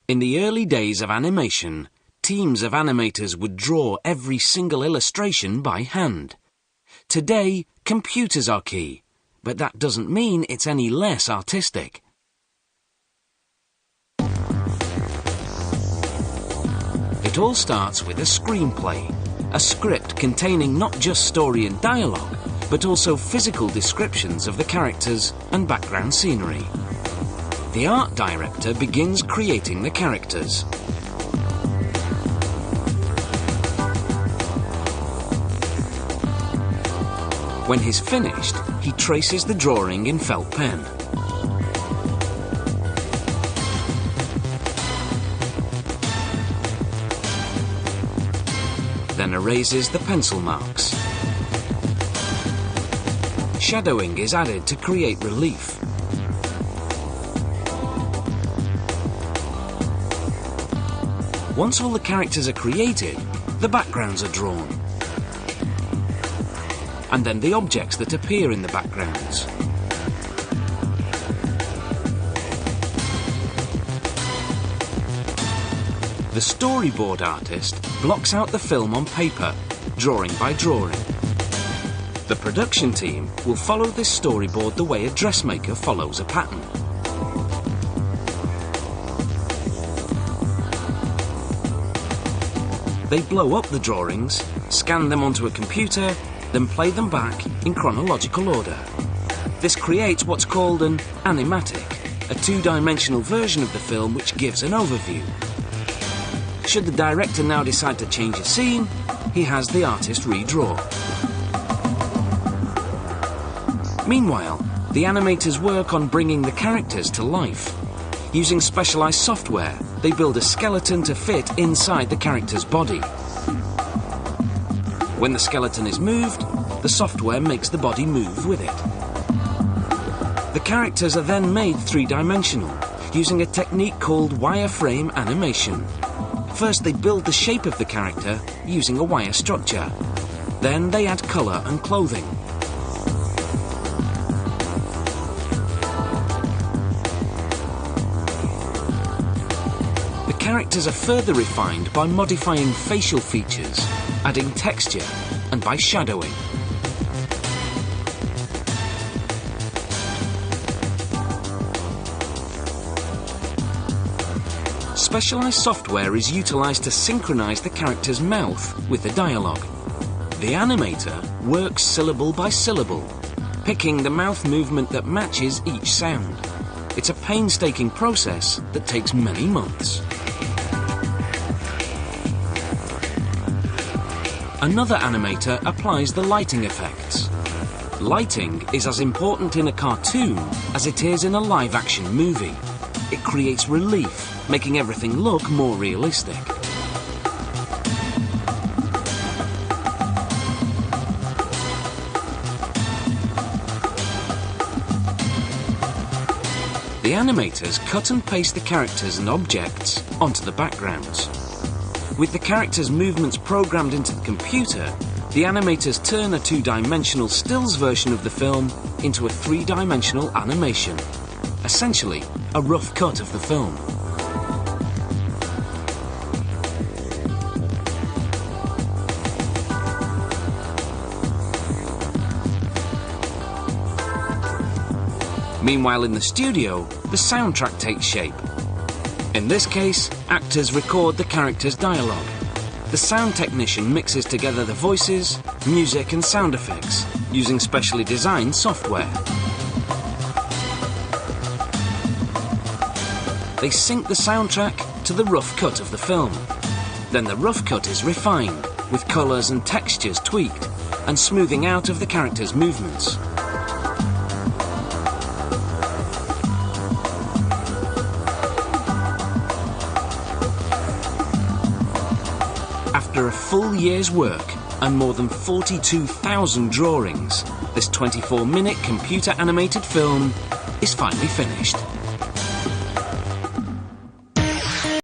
In the early days of animation, teams of animators would draw every single illustration by hand. Today, computers are key, but that doesn't mean it's any less artistic. It all starts with a screenplay, a script containing not just story and dialogue, but also physical descriptions of the characters and background scenery. The art director begins creating the characters. When he's finished, he traces the drawing in felt pen. Then erases the pencil marks. Shadowing is added to create relief. Once all the characters are created, the backgrounds are drawn. And then the objects that appear in the backgrounds. The storyboard artist blocks out the film on paper, drawing by drawing. The production team will follow this storyboard the way a dressmaker follows a pattern. They blow up the drawings, scan them onto a computer, then play them back in chronological order. This creates what's called an animatic, a two-dimensional version of the film which gives an overview. Should the director now decide to change a scene, he has the artist redraw. Meanwhile, the animators work on bringing the characters to life. Using specialized software, they build a skeleton to fit inside the character's body. When the skeleton is moved, the software makes the body move with it. The characters are then made three-dimensional, using a technique called wireframe animation. First, they build the shape of the character using a wire structure. Then they add color and clothing. The characters are further refined by modifying facial features, adding texture, and by shadowing. Specialized software is utilized to synchronize the character's mouth with the dialogue. The animator works syllable by syllable, picking the mouth movement that matches each sound. It's a painstaking process that takes many months. Another animator applies the lighting effects. Lighting is as important in a cartoon as it is in a live-action movie. It creates relief, making everything look more realistic. The animators cut and paste the characters and objects onto the backgrounds. With the characters' movements programmed into the computer, the animators turn a two-dimensional stills version of the film into a three-dimensional animation. Essentially, a rough cut of the film. Meanwhile, in the studio, the soundtrack takes shape. In this case, actors record the characters' dialogue. The sound technician mixes together the voices, music and sound effects, using specially designed software. They sync the soundtrack to the rough cut of the film. Then the rough cut is refined, with colours and textures tweaked, and smoothing out of the characters' movements. After a full year's work and more than 42,000 drawings, this 24-minute computer-animated film is finally finished.